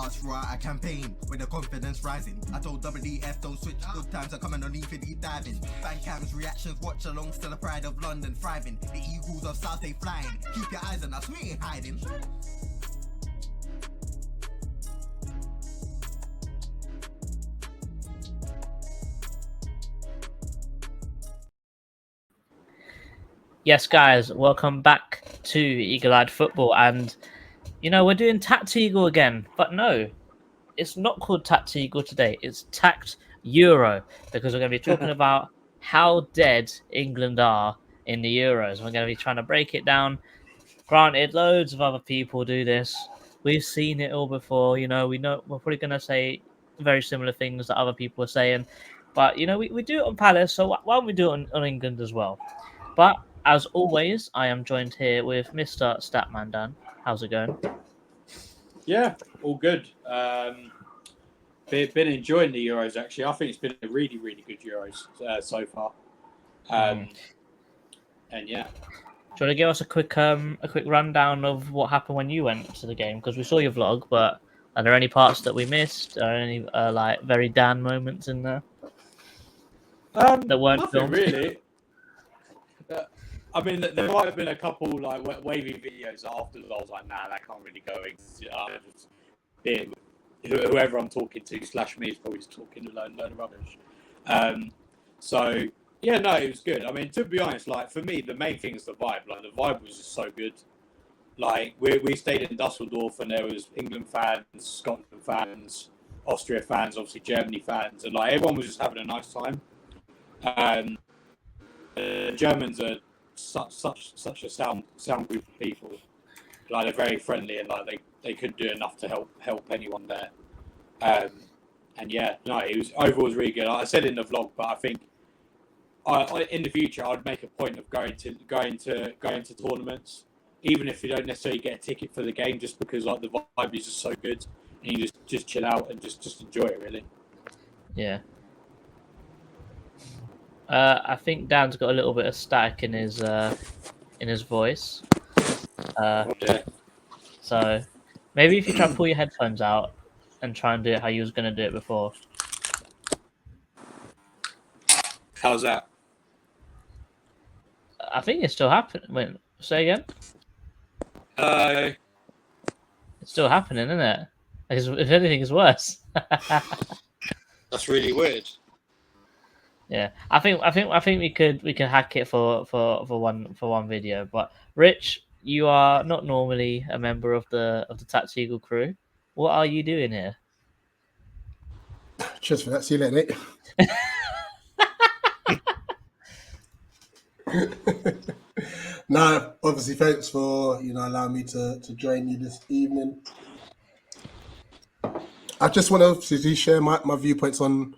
arch throughout a campaign with the confidence rising. I told WDF don't switch, good times are coming on infinity diving. Fan cams, reactions, watch along, still the pride of London thriving. The Eagles of South, they flying. Keep your eyes on us, we ain't hiding. Yes, guys, welcome back to Eagle-Eyed Football, and we're doing Tact-Euro again, but no, it's not called Tact-Euro today. It's Tact-Euro, because we're going to be talking about how dead England are in the Euros. We're going to be trying to break it down. Granted, loads of other people do this. We've seen it all before. We know we're probably going to say very similar things that other people are saying, but we do it on Palace, so why don't we do it on England as well? But as always, I am joined here with Mr. Statman Dan. How's it going? Yeah, all good. Been enjoying the Euros, actually. I think it's been a really, really good Euros so far. And yeah. Do you want to give us a quick rundown of what happened when you went to the game? Because we saw your vlog, but are there any parts that we missed? Are any very Dan moments in there that weren't nothing filmed? Really. I mean, there might have been a couple wavy videos afterwards. I was like, nah, that can't really go. Whoever I'm talking to / me is probably just talking a load of rubbish. So yeah, no, it was good. I mean, to be honest, for me, the main thing is the vibe. The vibe was just so good. We stayed in Dusseldorf, and there was England fans, Scotland fans, Austria fans, obviously Germany fans, and everyone was just having a nice time. The Germans are such a sound group of people. They're very friendly, and they could do enough to help anyone there. And yeah, no, it was overall really good. I said in the vlog, but I think in the future I'd make a point of going to tournaments, even if you don't necessarily get a ticket for the game, just because the vibe is just so good, and you just chill out and just enjoy it really. Yeah. I think Dan's got a little bit of static in his voice. So maybe if you try to pull your headphones out and try and do it how you was going to do it before. How's that? I think it's still happening. Wait, say again? Hello. It's still happening, isn't it? If anything, it's worse. That's really weird. Yeah, I think we could hack it for one video. But Rich, you are not normally a member of the Tact-Euro crew. What are you doing here? Cheers for that. See you later, mate. No, obviously, thanks for allowing me to join you this evening. I just want to share my viewpoints on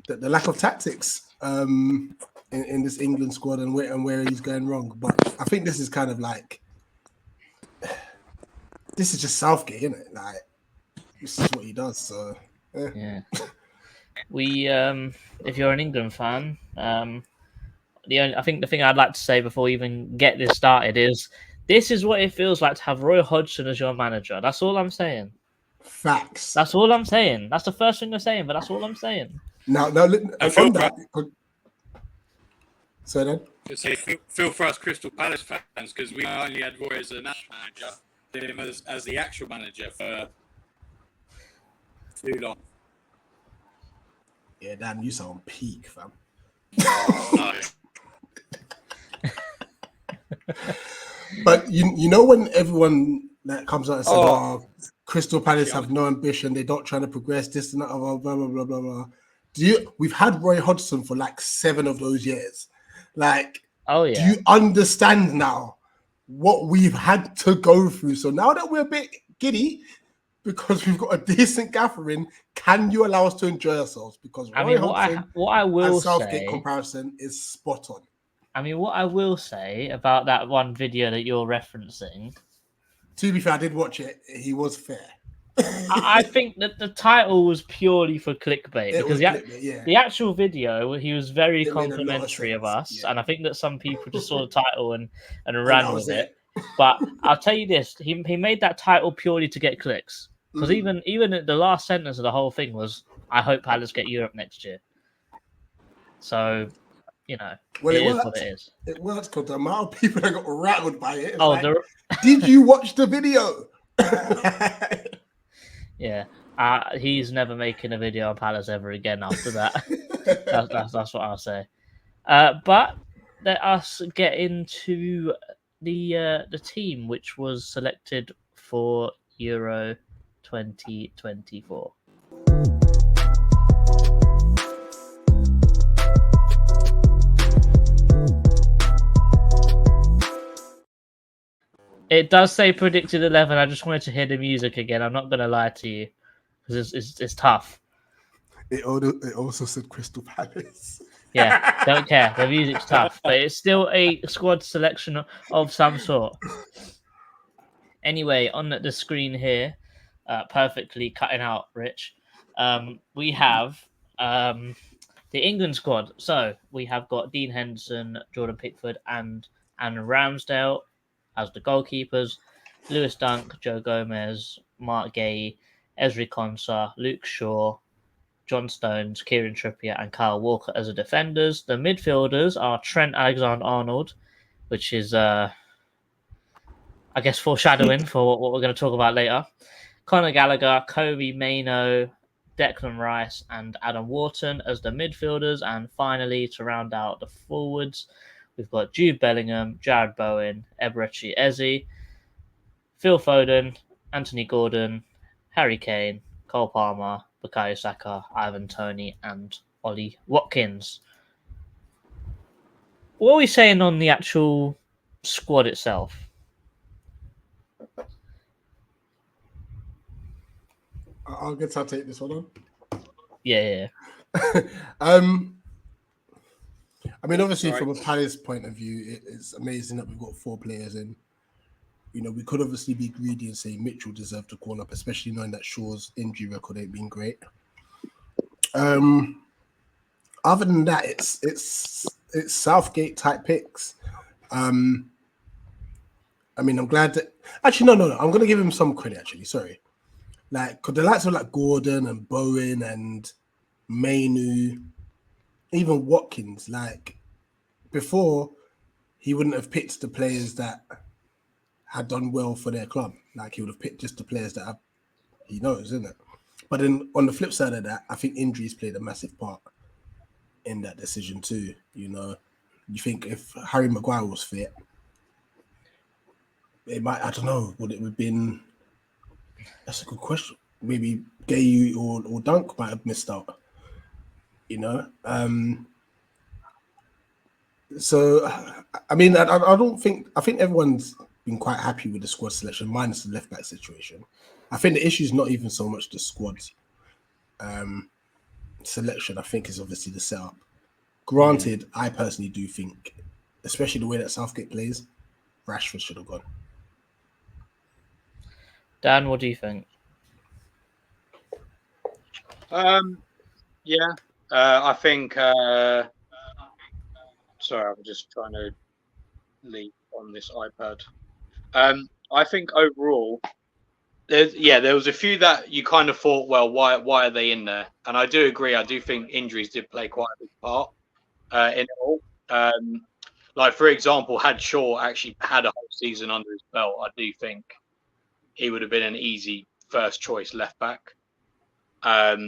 the lack of tactics in this England squad and where he's going wrong. But I think this is kind of this is just Southgate, isn't it? This is what he does. So yeah. We if you're an England fan, I think the thing I'd like to say before we even get this started is this is what it feels like to have Roy Hodgson as your manager. That's all I'm saying. Facts. That's all I'm saying. That's the first thing you're saying, but that's all I'm saying. Now, on that. So then, feel for us Crystal Palace fans, because we only had Roy as a national manager, did him as the actual manager for too long. Yeah, damn, you sound peak, fam. Oh, no. But you know when everyone that comes out and says, Crystal Palace have no ambition, they don't try to progress, this and that, blah blah blah blah blah. We've had Roy Hodgson for 7 of those years. Oh yeah. Do you understand now what we've had to go through? So now that we're a bit giddy because we've got a decent gaffer in, can you allow us to enjoy ourselves? Because Roy Hodgson what I will and Southgate say, comparison is spot on. I mean, what I will say about that one video that you're referencing. To be fair, I did watch it. He was fair. I think that the title was purely for clickbait because the actual video, he was very complimentary of us, and I think that some people just saw the title and ran with it. But I'll tell you this: he made that title purely to get clicks. Because even the last sentence of the whole thing was, "I hope Palace get Europe next year." So, Well, it it is what worked. it is. It worked because the amount of people that got rattled by it. Oh, Like, did you watch the video? yeah. He's never making a video on Palace ever again after that. that's what I'll say. But let us get into the team which was selected for Euro 2024. It does say predicted 11. I just wanted to hear the music again. I'm not going to lie to you because it's tough. It also said Crystal Palace. Yeah, don't care. The music's tough, but it's still a squad selection of some sort. Anyway, on the screen here, perfectly cutting out, Rich, we have the England squad. So we have got Dean Henderson, Jordan Pickford, and Ramsdale as the goalkeepers. Lewis Dunk, Joe Gomez, Mark Gay, Ezri Konsa, Luke Shaw, John Stones, Kieran Trippier, and Kyle Walker as the defenders. The midfielders are Trent Alexander-Arnold, which is, I guess, foreshadowing for what we're going to talk about later. Conor Gallagher, Kobe Mainoo, Declan Rice, and Adam Wharton as the midfielders. And finally, to round out the forwards, we've got Jude Bellingham, Jared Bowen, Eberechi Eze, Phil Foden, Anthony Gordon, Harry Kane, Cole Palmer, Bukayo Saka, Ivan Toney, and Ollie Watkins. What are we saying on the actual squad itself? I'll take this one on. Yeah. I mean, obviously, from a Palace point of view, it's amazing that we've got 4 players in. We could obviously be greedy and say Mitchell deserved to call up, especially knowing that Shaw's injury record ain't been great. Other than that, it's Southgate type picks. I mean, I'm glad that actually no. I'm gonna give him some credit. Actually, sorry. Like, cause the likes of like Gordon and Bowen and Mainoo, even Watkins, like before, he wouldn't have picked the players that had done well for their club. Like, he would have picked just the players that he knows, isn't it? But then on the flip side of that, I think injuries played a massive part in that decision too. You think if Harry Maguire was fit, it might, I don't know, would it have been, that's a good question. Maybe Gay or Dunk might have missed out, So, I mean, I think everyone's been quite happy with the squad selection, minus the left back situation. I think the issue is not even so much the squad selection. I think is obviously the setup. Granted, I personally do think, especially the way that Southgate plays, Rashford should have gone. Dan, what do you think? I think. Sorry, I'm just trying to leave on this iPad. I think overall, there was a few that you kind of thought, well, why are they in there? And I do agree. I do think injuries did play quite a big part in it all. Like, for example, had Shaw actually had a whole season under his belt, I do think he would have been an easy first choice left back. But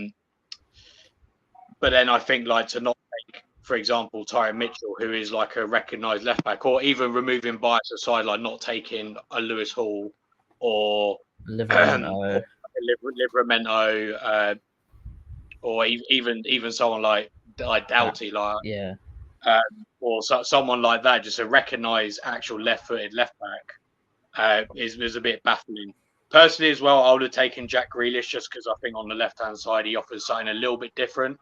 then I think, like, to not take, for example, Tyron Mitchell, who is like a recognised left back, or even removing bias aside, like not taking a Lewis Hall or Livramento, or even someone like Doughty, or someone like that, just a recognised actual left-footed left back, is a bit baffling. Personally, as well, I would have taken Jack Grealish just because I think on the left-hand side he offers something a little bit different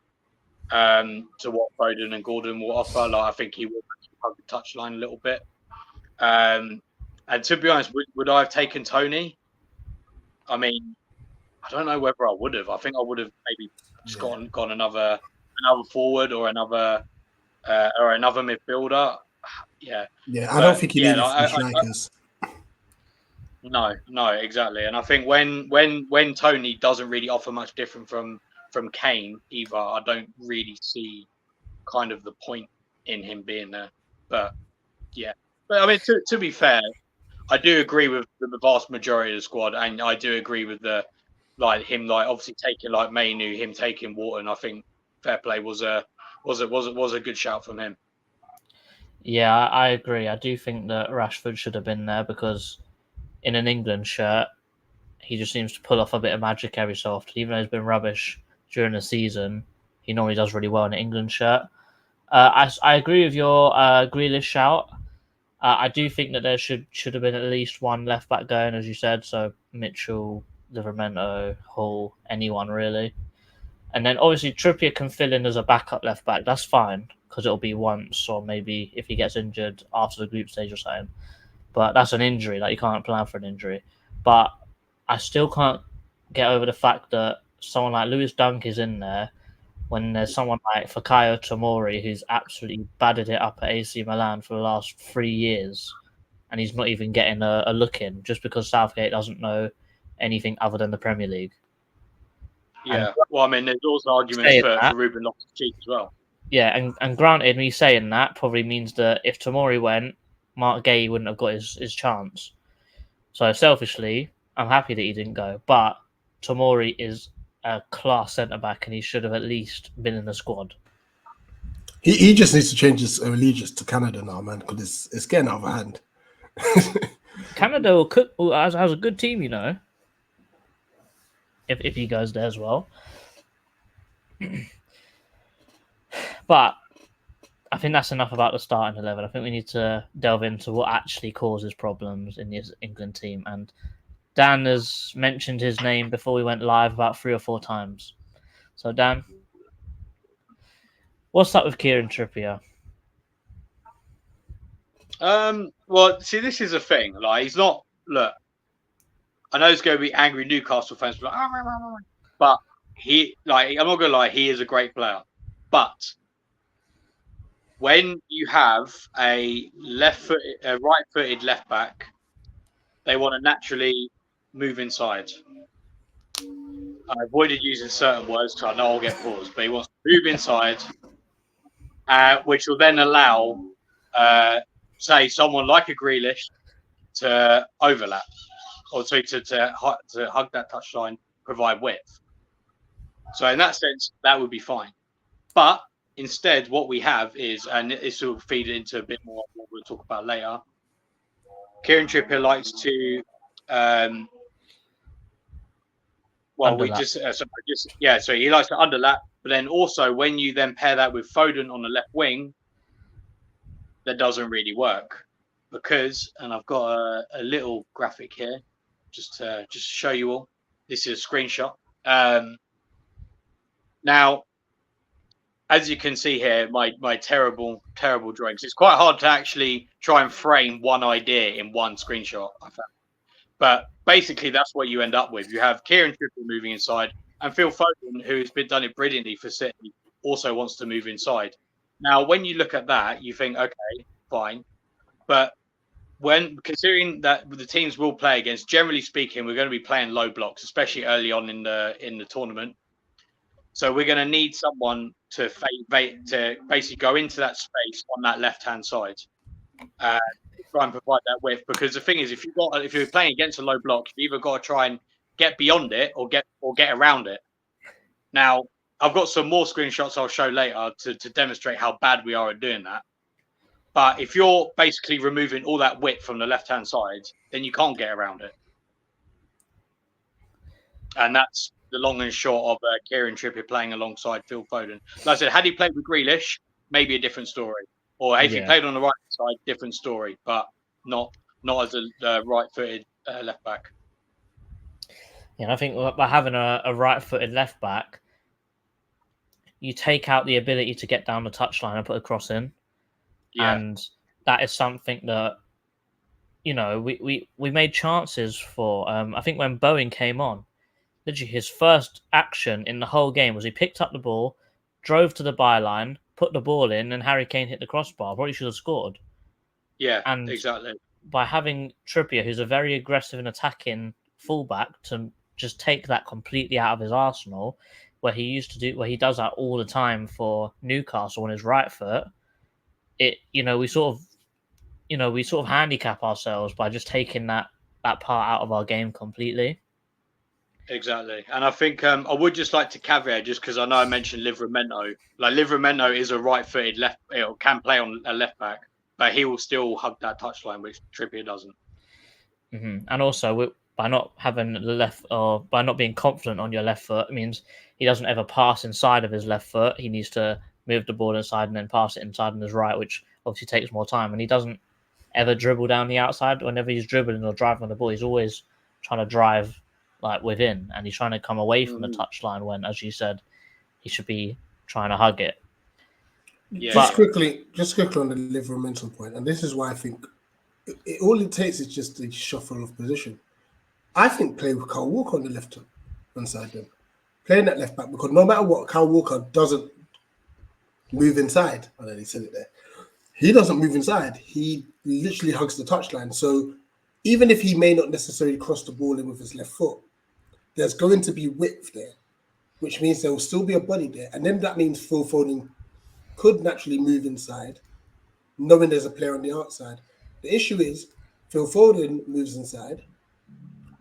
to what Foden and Gordon will offer. Like, I think he will hug the touchline a little bit. And to be honest, would I have taken Toney? I mean, I don't know whether I would have. I think I would have maybe just gone another forward or another midfielder. Yeah. I don't think he needed strikers. No, exactly. And I think when Tony doesn't really offer much different from Kane either, I don't really see kind of the point in him being there. But yeah, but I mean, to be fair, I do agree with the vast majority of the squad, and I do agree with him obviously taking Mainu, him taking Wharton. I think fair play was a good shout from him. Yeah, I agree. I do think that Rashford should have been there because in an England shirt, he just seems to pull off a bit of magic every so often. Even though he's been rubbish during the season, he normally does really well in an England shirt. I agree with your Grealish shout. I do think that there should have been at least one left back going, as you said. So Mitchell, Livramento, Hall, anyone really. And then obviously Trippier can fill in as a backup left back. That's fine because it'll be once or maybe if he gets injured after the group stage or something. But that's an injury. Like you can't plan for an injury. But I still can't get over the fact that someone like Lewis Dunk is in there when there's someone like Fikayo Tomori who's absolutely battered it up at AC Milan for the last 3 years, and he's not even getting a look in just because Southgate doesn't know anything other than the Premier League. Yeah, well, I mean, there's also arguments for Ruben Loftus-Cheek as well. Yeah, and granted, me saying that probably means that if Tomori went, Mark Gay wouldn't have got his chance. So selfishly, I'm happy that he didn't go. But Tomori is a class centre-back and he should have at least been in the squad. He just needs to change his allegiance to Canada now, man, because it's getting out of hand. Canada has a good team, you know. If he goes there as well. But I think that's enough about the starting 11. I think we need to delve into what actually causes problems in this England team. And Dan has mentioned his name before we went live about 3 or 4 times. So, Dan, what's up with Kieran Trippier? Well, see, this is a thing. Like, he's not. Look, I know there's going to be angry Newcastle fans, but he, I'm not going to lie, he is a great player. But when you have a right-footed left back, they want to naturally move inside. I avoided using certain words because I know I'll get paused, but he wants to move inside, which will then allow, say, someone like a Grealish to overlap or to hug that touchline, provide width. So in that sense, that would be fine. But instead, what we have is, and this will feed into a bit more of what we'll talk about later, Kieran Trippier likes to, so he likes to underlap, but then also when you then pair that with Foden on the left wing, that doesn't really work because, and I've got a little graphic here, just to show you all. This is a screenshot. Now, as you can see here, my terrible drawings. It's quite hard to actually try and frame one idea in one screenshot, I found. But basically, that's what you end up with. You have Kieran Trippier moving inside, and Phil Foden, who's done it brilliantly for City, also wants to move inside. Now, when you look at that, you think, okay, fine. But when considering that the teams will play against, generally speaking, we're going to be playing low blocks, especially early on in the tournament. So we're going to need someone to basically go into that space on that left-hand side, try and provide that width. Because the thing is, if you're playing against a low block, you've either got to try and get beyond it or get around it. Now, I've got some more screenshots I'll show later to demonstrate how bad we are at doing that. But if you're basically removing all that width from the left-hand side, then you can't get around it. And that's the long and short of Kieran Trippier playing alongside Phil Foden. Like I said, had he played with Grealish, maybe a different story. Or if he played on the right side, different story. But not as a right-footed left back. Yeah, I think by having a right-footed left back, you take out the ability to get down the touchline and put a cross in. Yeah. And that is something that, you know, we made chances for. I think when Bowen came on, literally his first action in the whole game was he picked up the ball, drove to the byline, put the ball in, and Harry Kane hit the crossbar. Probably should have scored. Yeah, and exactly. by having Trippier, who's a very aggressive and attacking fullback, to just take that completely out of his arsenal, where he does that all the time for Newcastle on his right foot. We sort of handicap ourselves by just taking that part out of our game completely. Exactly, and I think I would just like to caveat, just because I know I mentioned Livramento. Like Livramento is a right-footed left, can play on a left back, but he will still hug that touchline, which Trippier doesn't. Mm-hmm. And also, by not having the left, or by not being confident on your left foot, it means he doesn't ever pass inside of his left foot. He needs to move the ball inside and then pass it inside on his right, which obviously takes more time. And he doesn't ever dribble down the outside. Whenever he's dribbling or driving on the ball, he's always trying to drive like within, and he's trying to come away from the touchline when, as you said, he should be trying to hug it. Yeah. Just quickly on the Livramento point, and this is why I think all it takes is just a shuffle of position. I think play with Kyle Walker on the left hand side then. Playing that left back, because no matter what, Kyle Walker doesn't move inside. I know he said it there. He doesn't move inside. He literally hugs the touchline. So even if he may not necessarily cross the ball in with his left foot, there's going to be width there, which means there will still be a body there. And then that means Phil Foden could naturally move inside, knowing there's a player on the outside. The issue is Phil Foden moves inside.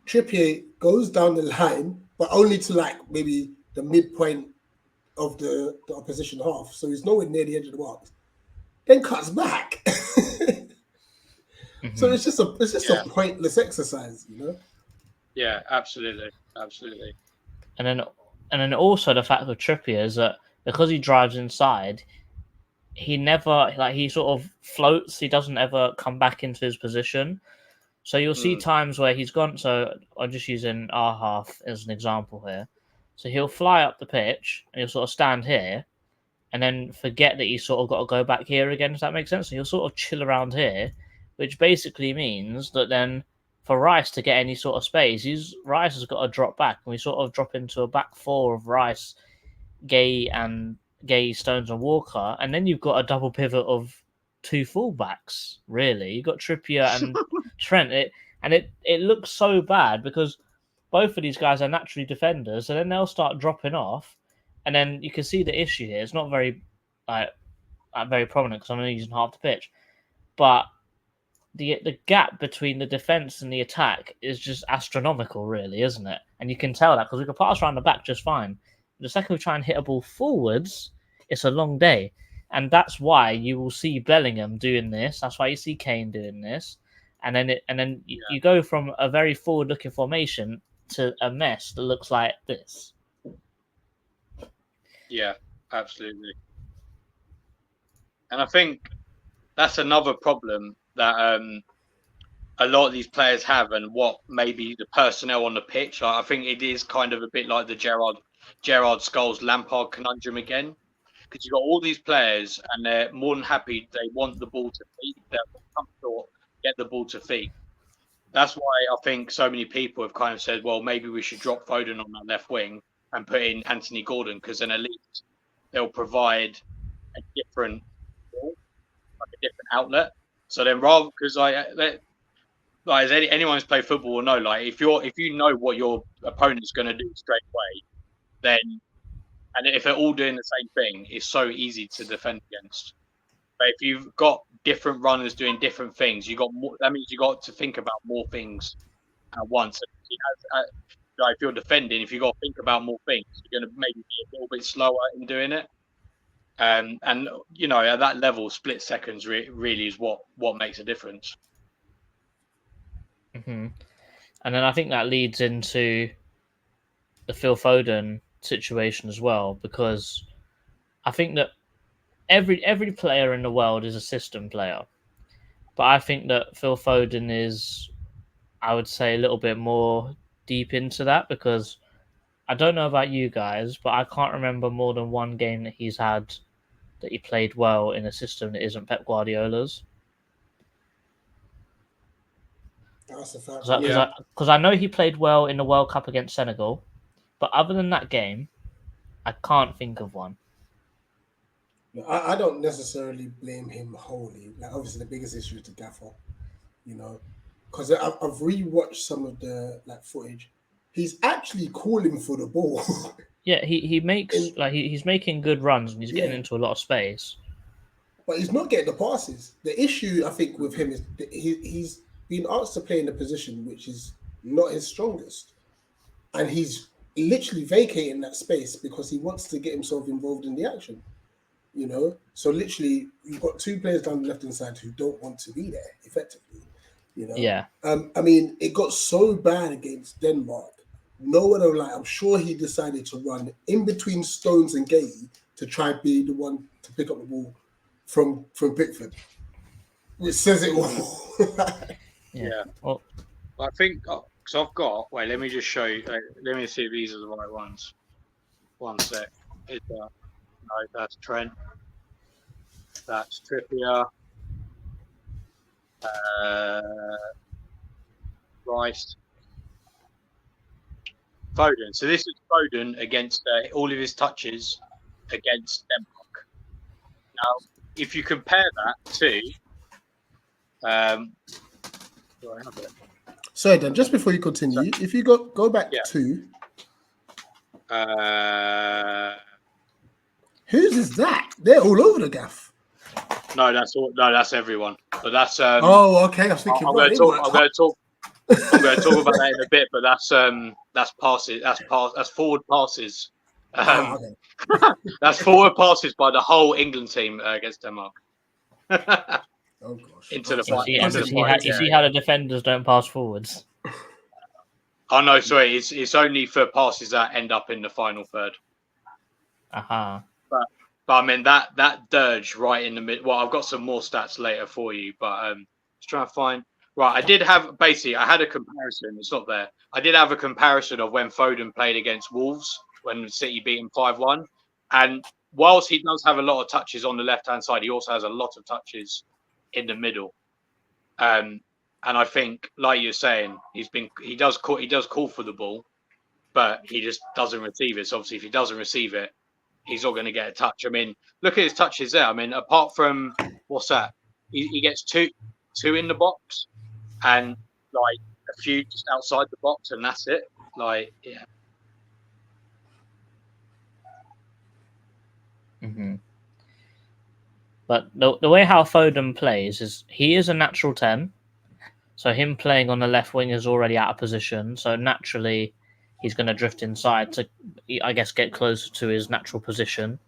Trippier goes down the line, but only to like maybe the midpoint of the opposition half. So he's nowhere near the edge of the box. Then cuts back. So it's just a pointless exercise, you know? Yeah, absolutely. And then also the fact with Trippier is that because he drives inside, he sort of floats. He doesn't ever come back into his position. So you'll see times where he's gone. So I'm just using our half as an example here. So he'll fly up the pitch and he'll sort of stand here, and then forget that he's sort of got to go back here again. Does that make sense? So he'll sort of chill around here, which basically means that then for Rice to get any sort of space, Rice has got to drop back, and we sort of drop into a back four of Rice, Gay, Stones, and Walker, and then you've got a double pivot of two fullbacks. Really, you've got Trippier and Trent. It looks so bad because both of these guys are naturally defenders, and then they'll start dropping off, and then you can see the issue here. It's not very very prominent because I'm only using half the pitch, but the gap between the defense and the attack is just astronomical, really, isn't it? And you can tell that because we can pass around the back just fine. The second we try and hit a ball forwards, it's a long day. And that's why you will see Bellingham doing this. That's why you see Kane doing this. And then you go from a very forward-looking formation to a mess that looks like this. Yeah, absolutely. And I think that's another problem that a lot of these players have, and what maybe the personnel on the pitch. Like, I think it is kind of a bit like the Gerrard Scholes Lampard conundrum again, because you've got all these players and they're more than happy. They want the ball to feet. They're comfortable get the ball to feet. That's why I think so many people have kind of said, well, maybe we should drop Foden on that left wing and put in Anthony Gordon, because then at least they'll provide a different ball, like a different outlet. So then, rather, because as anyone who's played football will know, like if you know what your opponent's going to do straight away, then and if they're all doing the same thing, it's so easy to defend against. But if you've got different runners doing different things, that means you got to think about more things at once. Like if you're defending, if you got to think about more things, you're going to maybe be a little bit slower in doing it. And you know, at that level, split seconds really is what makes a difference. Mm-hmm. And then I think that leads into the Phil Foden situation as well, because I think that every player in the world is a system player, but I think that Phil Foden is, I would say, a little bit more deep into that, because I don't know about you guys, but I can't remember more than one game that he's had that he played well in a system that isn't Pep Guardiola's. That's a fact. Because I know he played well in the World Cup against Senegal, but other than that game, I can't think of one. I don't necessarily blame him wholly. Like, obviously, the biggest issue is the gaffer. you know, because I've rewatched some of the footage. He's actually calling for the ball. Yeah, he makes he's making good runs and he's getting Yeah. into a lot of space. But he's not getting the passes. The issue, I think, with him is that he's been asked to play in a position which is not his strongest. And he's literally vacating that space because he wants to get himself involved in the action. You know? So literally, you've got two players down the left-hand side who don't want to be there, effectively. You know? Yeah. I mean, it got so bad against Denmark. No one will lie. I'm sure he decided to run in between Stones and Gay to try and be the one to pick up the ball from Pickford, which says it all. Yeah. Well, I think because I've got. Wait, let me just show you. Let me see if these are the right ones. One sec. No, that's Trent. That's Trippier. Rice. Foden. So this is Foden against all of his touches against Denmark. Now, if you compare that to, do I have it? Sorry, Dan. Just before you continue, if you go back to whose is that? They're all over the gaff. No, that's all. No, that's everyone. But that's. Oh, okay. I was thinking. I'm going to talk about that in a bit. But that's passes. That's forward passes. Okay. That's forward passes by the whole England team against Denmark. Oh gosh. Into the fight. You see how the defenders don't pass forwards. Oh no, sorry. It's only for passes that end up in the final third. Aha. But I mean that dirge right in the mid. Well, I've got some more stats later for you, but just trying to find. Right, I had a comparison. It's not there. I did have a comparison of when Foden played against Wolves when City beat him 5-1, and whilst he does have a lot of touches on the left-hand side, he also has a lot of touches in the middle. And I think, like you're saying, he does call for the ball, but he just doesn't receive it. So obviously, if he doesn't receive it, he's not going to get a touch. I mean, look at his touches there. I mean, apart from what's that? He gets two in the box, and like a few just outside the box, and that's it. Like, yeah. Mm-hmm. But the way how Foden plays is he is a natural 10. So him playing on the left wing is already out of position. So naturally, he's going to drift inside to, I guess, get closer to his natural position.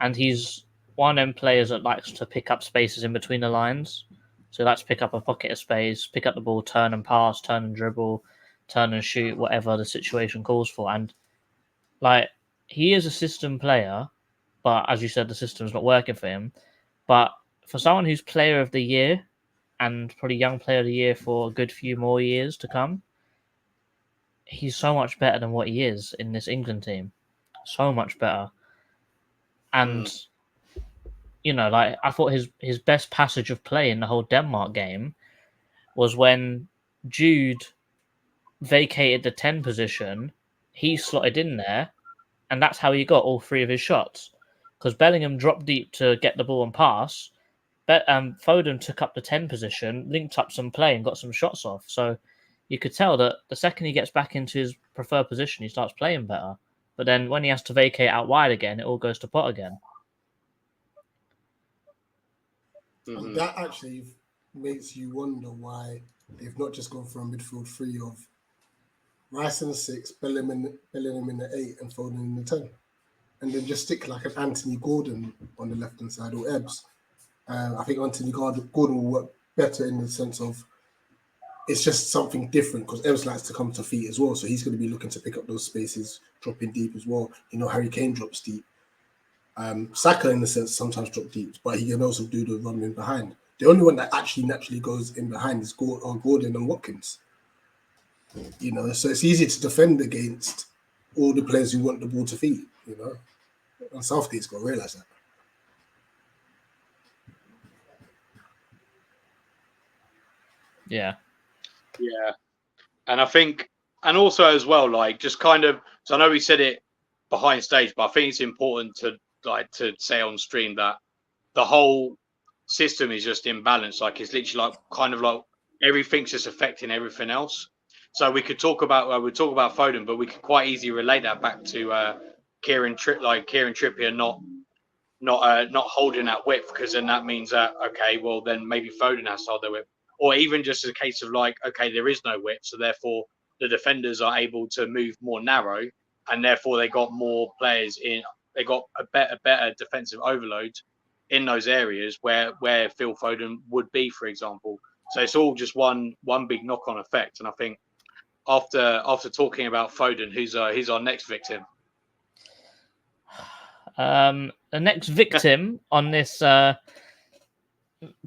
And he's one of them players that likes to pick up spaces in between the lines. So he likes to pick up a pocket of space, pick up the ball, turn and pass, turn and dribble, turn and shoot, whatever the situation calls for. And like he is a system player, but as you said, the system's not working for him. But for someone who's player of the year and probably young player of the year for a good few more years to come, he's so much better than what he is in this England team. So much better. And, you know, like I thought his best passage of play in the whole Denmark game was when Jude vacated the 10 position, he slotted in there, and that's how he got all three of his shots. Because Bellingham dropped deep to get the ball and pass, but Foden took up the 10 position, linked up some play and got some shots off. So you could tell that the second he gets back into his preferred position, he starts playing better. But then when he has to vacate out wide again, it all goes to pot again. And that actually makes you wonder why they've not just gone for a midfield three of Rice in the 6, Bellingham in the 8, and Foden in the 10. And then just stick like an Anthony Gordon on the left-hand side or Ebbs. I think Anthony Gordon will work better in the sense of it's just something different because Ebbs likes to come to feet as well. So he's going to be looking to pick up those spaces, dropping deep as well. You know, Harry Kane drops deep. Saka, in a sense, sometimes drop deep, but he can also do the running behind. The only one that actually naturally goes in behind is Gordon and Watkins. You know, so it's easy to defend against all the players who want the ball to feet, you know. And Southgate's got to realise that. Yeah. Yeah. And I think, and also as well, like, just kind of, so I know we said it behind stage, but I think it's important to say on stream that the whole system is just imbalanced. Like, it's literally like kind of like everything's just affecting everything else. So we could talk about Foden, but we could quite easily relate that back to Kieran Trippier not holding that width, because then that means that okay, well then maybe Foden has to hold their width, or even just a case of like okay, there is no width, so therefore the defenders are able to move more narrow, and therefore they got more players in. They got a better defensive overload in those areas where Phil Foden would be, for example. So it's all just one big knock on effect, and I think after talking about Foden, who's our next victim? The next victim on this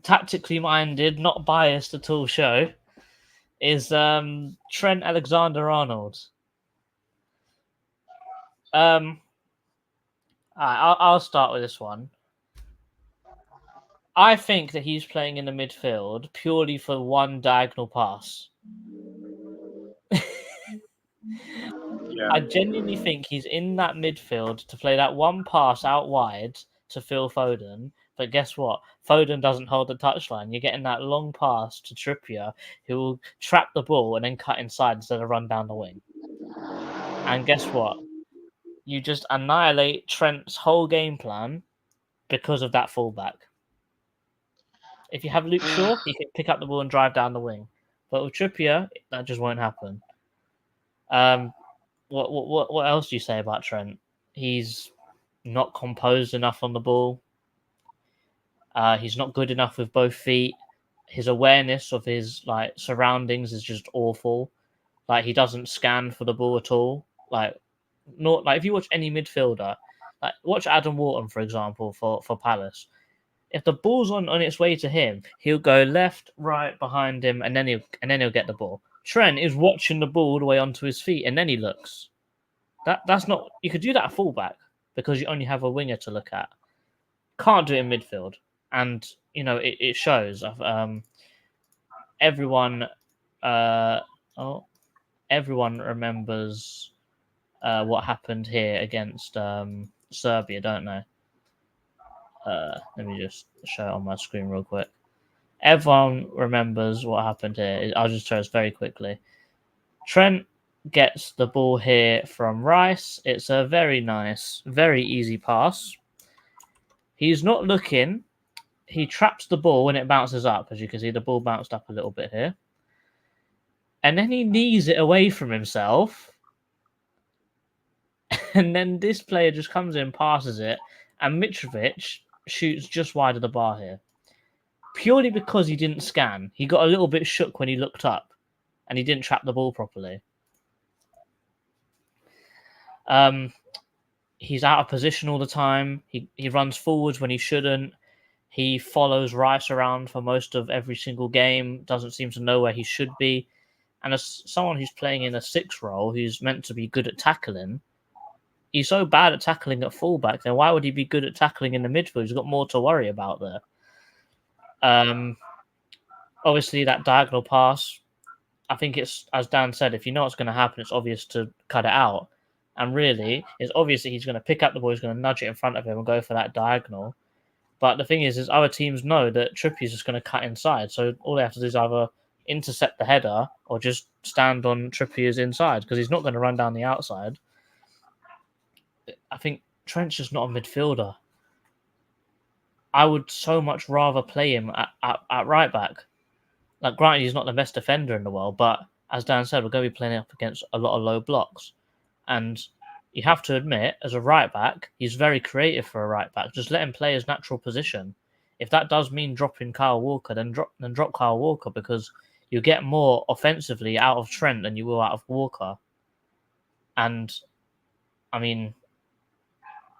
tactically minded, not biased at all show is Trent Alexander-Arnold. I'll start with this one. I think that he's playing in the midfield purely for one diagonal pass. Yeah. I genuinely think he's in that midfield to play that one pass out wide to Phil Foden. But guess what? Foden doesn't hold the touchline. You're getting that long pass to Trippier, who will trap the ball and then cut inside instead of run down the wing. And guess what? You just annihilate Trent's whole game plan because of that fullback. If you have Luke Shaw, he can pick up the ball and drive down the wing. But with Trippier, that just won't happen. What else do you say about Trent? He's not composed enough on the ball. He's not good enough with both feet. His awareness of his surroundings is just awful. Like, he doesn't scan for the ball at all. Like if you watch any midfielder, like watch Adam Wharton, for example, for Palace. If the ball's on its way to him, he'll go left, right, behind him, and then he'll get the ball. Trent is watching the ball all the way onto his feet, and then he looks. That's not. You could do that at fullback because you only have a winger to look at. Can't do it in midfield, and it shows. Everyone remembers what happened here against Serbia, don't they? Let me just show it on my screen real quick. Everyone remembers what happened here. I'll just show us very quickly. Trent gets the ball here from Rice. It's a very nice, very easy pass. He's not looking. He traps the ball when it bounces up. As you can see, the ball bounced up a little bit here. And then he knees it away from himself. And then this player just comes in, passes it, and Mitrovic shoots just wide of the bar here. Purely because he didn't scan. He got a little bit shook when he looked up, and he didn't trap the ball properly. He's out of position all the time. He runs forwards when he shouldn't. He follows Rice around for most of every single game. Doesn't seem to know where he should be. And as someone who's playing in a 6 role, who's meant to be good at tackling, he's so bad at tackling at fullback. Then why would he be good at tackling in the midfield? He's got more to worry about there. Obviously, that diagonal pass, I think it's, as Dan said, if you know what's going to happen, it's obvious to cut it out. And really, it's obvious that he's going to pick up the ball, he's going to nudge it in front of him and go for that diagonal. But the thing is other teams know that Trippier's just going to cut inside. So all they have to do is either intercept the header or just stand on Trippier's inside, because he's not going to run down the outside. I think Trent's just not a midfielder. I would so much rather play him at right back. Like, granted, he's not the best defender in the world, but as Dan said, we're going to be playing up against a lot of low blocks. And you have to admit, as a right back, he's very creative for a right back. Just let him play his natural position. If that does mean dropping Kyle Walker, then drop Kyle Walker, because you get more offensively out of Trent than you will out of Walker. And I mean,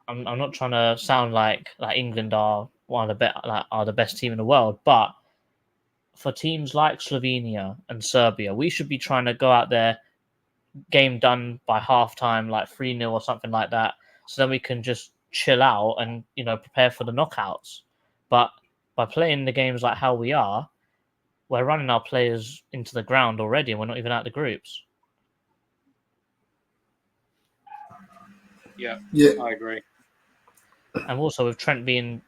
I'm not trying to sound like England are the best team in the world, but for teams like Slovenia and Serbia, we should be trying to go out there, game done by halftime, like 3-0 or something like that, so then we can just chill out and prepare for the knockouts. But by playing the games like how we are, we're running our players into the ground already, and we're not even out of the groups. Yeah, I agree. And also with Trent being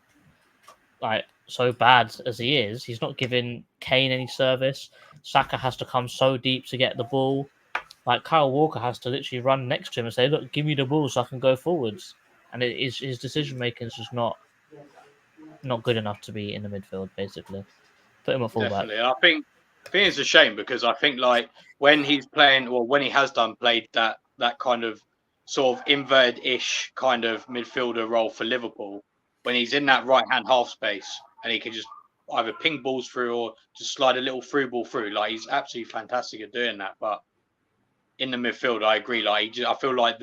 so bad as he is, he's not giving Kane any service. Saka has to come so deep to get the ball. Like Kyle Walker has to literally run next to him and say, "Look, give me the ball so I can go forwards." And his decision making is just not good enough to be in the midfield. Basically, put him at fullback. Definitely. I think it's a shame because I think like when he's playing or when he has played that kind of sort of inverted-ish kind of midfielder role for Liverpool, when he's in that right-hand half space and he can just either ping balls through or just slide a little through ball through, like he's absolutely fantastic at doing that. But in the midfield, I agree. Like I feel like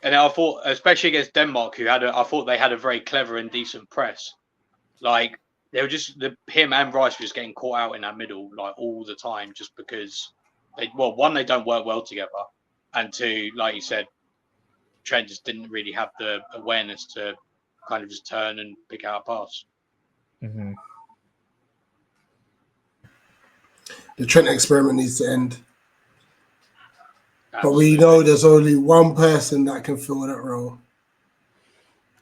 and I thought, especially against Denmark, I thought they had a very clever and decent press. Like they were just him and Rice were just getting caught out in that middle like all the time, just because one, they don't work well together, and two, like you said, Trent just didn't really have the awareness to kind of just turn and pick out a pass. Mm-hmm. The Trent experiment needs to end. Absolutely. But we know there's only one person that can fill that role.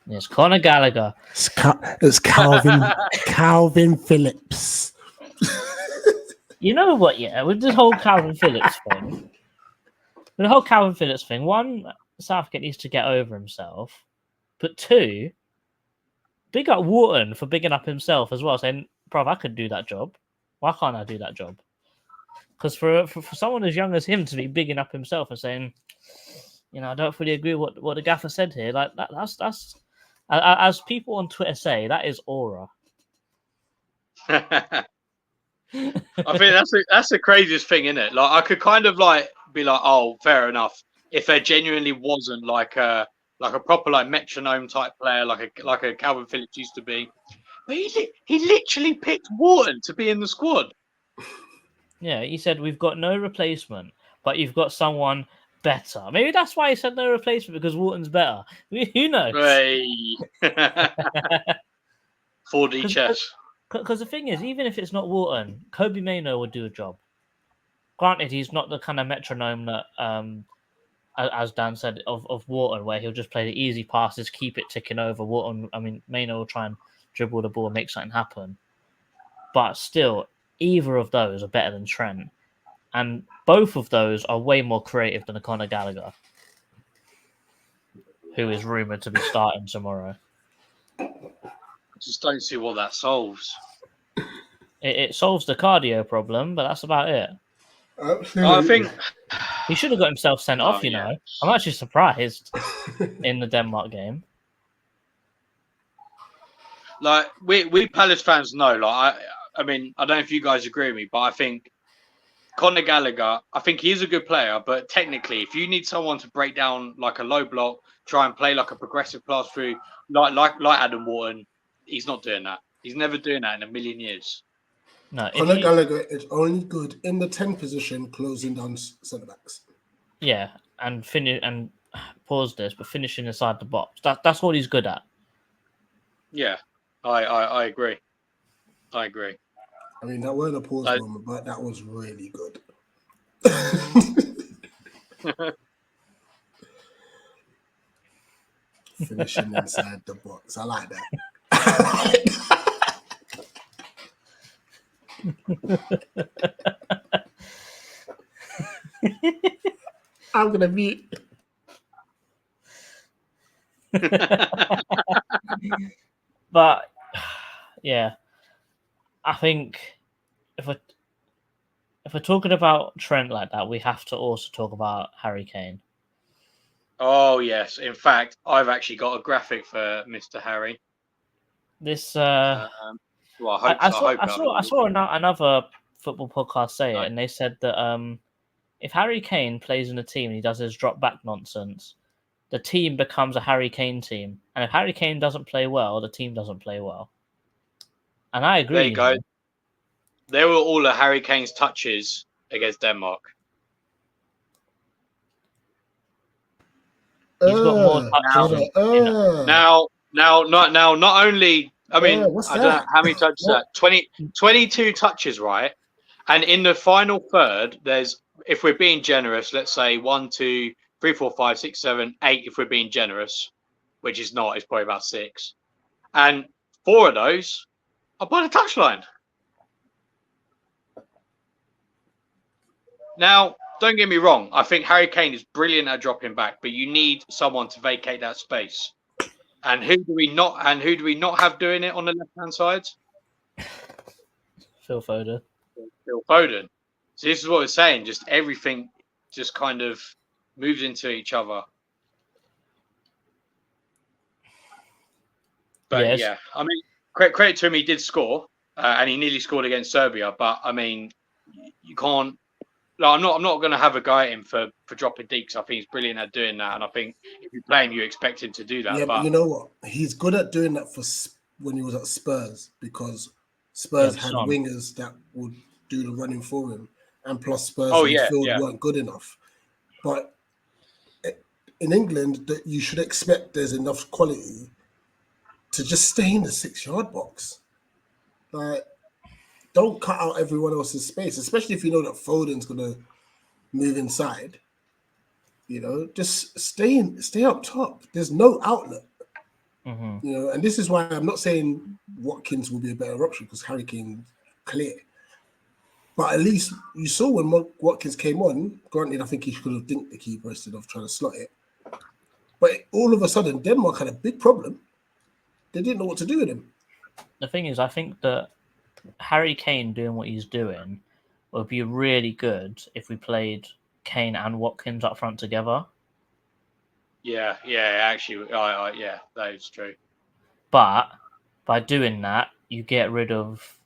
It's Conor Gallagher. It's Calvin Phillips. You know what? Yeah, with this whole Calvin Phillips thing, one, Southgate needs to get over himself, but two, big up Wharton for bigging up himself as well, saying, "Bruv, I could do that job. Why can't I do that job?" Because for someone as young as him to be bigging up himself and saying, I don't fully agree with what the gaffer said here. Like that's as people on Twitter say, that is aura. I think that's the craziest thing, isn't it? Like I could kind of like be like, oh, fair enough, if there genuinely wasn't like a proper like metronome type player, like a Calvin Phillips used to be. But he literally picked Wharton to be in the squad. Yeah, he said we've got no replacement, but you've got someone better. Maybe that's why he said no replacement, because Wharton's better. Who knows? Right. 4D chess. Because the thing is, even if it's not Wharton, Kobe Mainoo would do a job. Granted, he's not the kind of metronome that, as Dan said, of Wharton, where he'll just play the easy passes, keep it ticking over. Wharton, Mainoo will try and dribble the ball and make something happen. But still, either of those are better than Trent. And both of those are way more creative than a Conor Gallagher, who is rumoured to be starting tomorrow. I just don't see what that solves. It solves the cardio problem, but that's about it. Absolutely. I think he should have got himself sent off, you know. I'm actually surprised in the Denmark game. Like we Palace fans know, like I mean, I don't know if you guys agree with me, but I think Conor Gallagher, I think he's a good player, but technically, if you need someone to break down like a low block, try and play like a progressive pass through, like Adam Wharton, he's not doing that. He's never doing that in a million years. No, Conor Gallagher is only good in the 10 position, closing down centre backs. Yeah, and pause this, but finishing inside the box. That's what he's good at. Yeah, I agree. I agree. I mean, that wasn't a pause moment, but that was really good. Finishing inside the box. I like that. I'm going to mute. But, yeah. I think if we're talking about Trent like that, we have to also talk about Harry Kane. Oh yes, in fact, I've actually got a graphic for Mr. Harry. This I saw another football podcast say it, and they said that if Harry Kane plays in a team and he does his drop back nonsense, the team becomes a Harry Kane team, and if Harry Kane doesn't play well, the team doesn't play well. And I agree. There you go. There were all of Harry Kane's touches against Denmark. He's got more touches. Now, not only, I mean, I don't know how many touches that. 22 touches, right? And in the final third, there's, if we're being generous, let's say 1, 2, 3, 4, 5, 6, 7, 8, if we're being generous, which is not, it's probably about 6. And 4 of those by the touchline. Now, don't get me wrong. I think Harry Kane is brilliant at dropping back, but you need someone to vacate that space. And who do we not? And who do we not have doing it on the left-hand side? Phil Foden. Phil Foden. So this is what we're saying. Just everything just kind of moves into each other. But Yes. yeah, I mean, credit to him. He did score, and he nearly scored against Serbia. But I mean, you can't. Like, I'm not going to have a guy at him for dropping deep, because I think he's brilliant at doing that. And I think if you play him, you expect him to do that. Yeah, but you know what? He's good at doing that when he was at Spurs, because Spurs had Son. wingers that would do the running for him, and plus Spurs midfield weren't good enough. But in England, you should expect there's enough quality to just stay in the 6-yard box. Like, don't cut out everyone else's space, especially if you know that Foden's gonna move inside. You know, just stay up top. There's no outlet. Mm-hmm. You know, and this is why I'm not saying Watkins will be a better option, because Harry Kane clear. But at least you saw when Watkins came on, granted, I think he could have dinked the keeper instead of trying to slot it. But all of a sudden, Denmark had a big problem. They didn't know what to do with him. The thing is, I think that Harry Kane doing what he's doing would be really good if we played Kane and Watkins up front together. Yeah, actually, yeah, that is true. But by doing that, you get rid of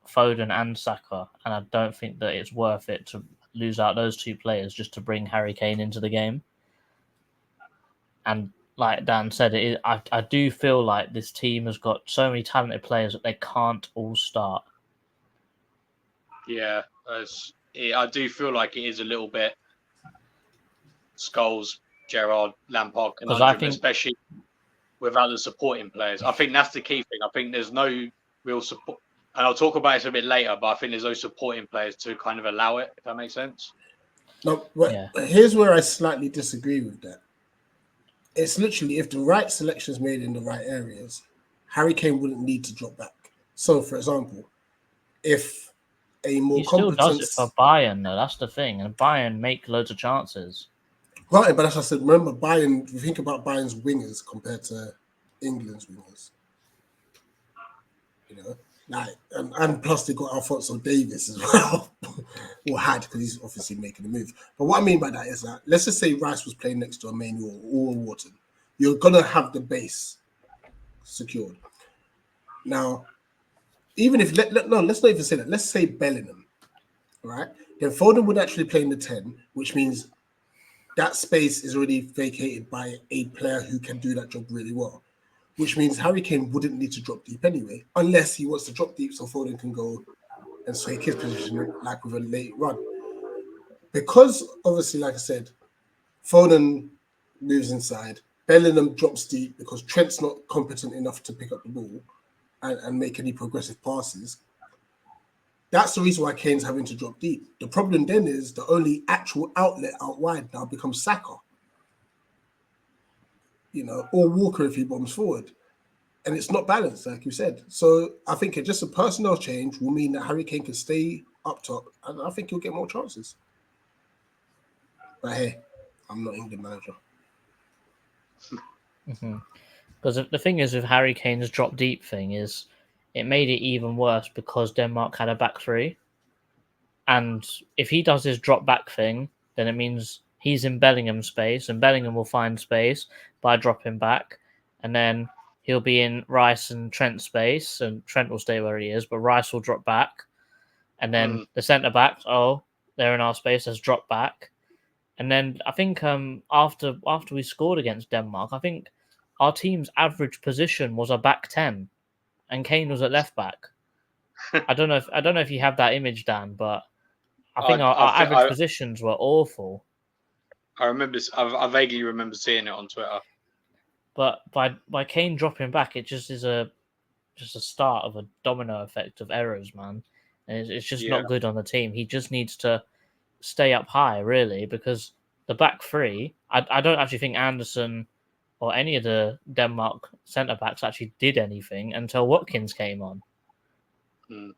Foden and Saka, and I don't think that it's worth it to lose out those two players just to bring Harry Kane into the game. And like Dan said, I do feel like this team has got so many talented players that they can't all start. Yeah, I do feel like it is a little bit Scholes, Gerrard, Lampard, especially without the supporting players. I think that's the key thing. I think there's no real support, and I'll talk about this a bit later, but I think there's no supporting players to kind of allow it, if that makes sense. No, here's where I slightly disagree with that. It's literally, if the right selection is made in the right areas, Harry Kane wouldn't need to drop back. So, for example, if a more he still does it for Bayern, though. That's the thing, and Bayern make loads of chances. Right, but as I said, remember Bayern. If you think about Bayern's wingers compared to England's wingers, you know, like, and plus they got Alphonso Davies as well, or had, because he's obviously making a move. But what I mean by that is that, let's just say Rice was playing next to a Manuel or a Wharton, you're gonna have the base secured. Now, even if let's not even say that. Let's say Bellingham, right? Then Foden would actually play in the 10, which means that space is already vacated by a player who can do that job really well. Which means Harry Kane wouldn't need to drop deep anyway, unless he wants to drop deep so Foden can go and sway his position like with a late run. Because obviously, like I said, Foden moves inside, Bellingham drops deep because Trent's not competent enough to pick up the ball and make any progressive passes. That's the reason why Kane's having to drop deep. The problem then is the only actual outlet out wide now becomes Saka. You know, or Walker if he bombs forward. And it's not balanced, like you said. So I think just a personnel change will mean that Harry Kane can stay up top, and I think he'll get more chances. But hey, I'm not England manager. Because the thing is with Harry Kane's drop deep thing is it made it even worse because Denmark had a back three. And if he does his drop back thing, then it means he's in Bellingham's space, and Bellingham will find space by dropping back, and then he'll be in Rice and Trent's space, and Trent will stay where he is, but Rice will drop back, and then the centre backs, they're in our space, let's drop back, and then I think after we scored against Denmark, I think our team's average position was a back 10, and Kane was at left back. I don't know if you have that image, Dan, but I think our average positions were awful. I vaguely remember seeing it on Twitter. But by Kane dropping back, it just is a start of a domino effect of errors, man. And it's just not good on the team. He just needs to stay up high, really, because the back three, I don't actually think Anderson or any of the Denmark centre backs actually did anything until Watkins came on. Mm.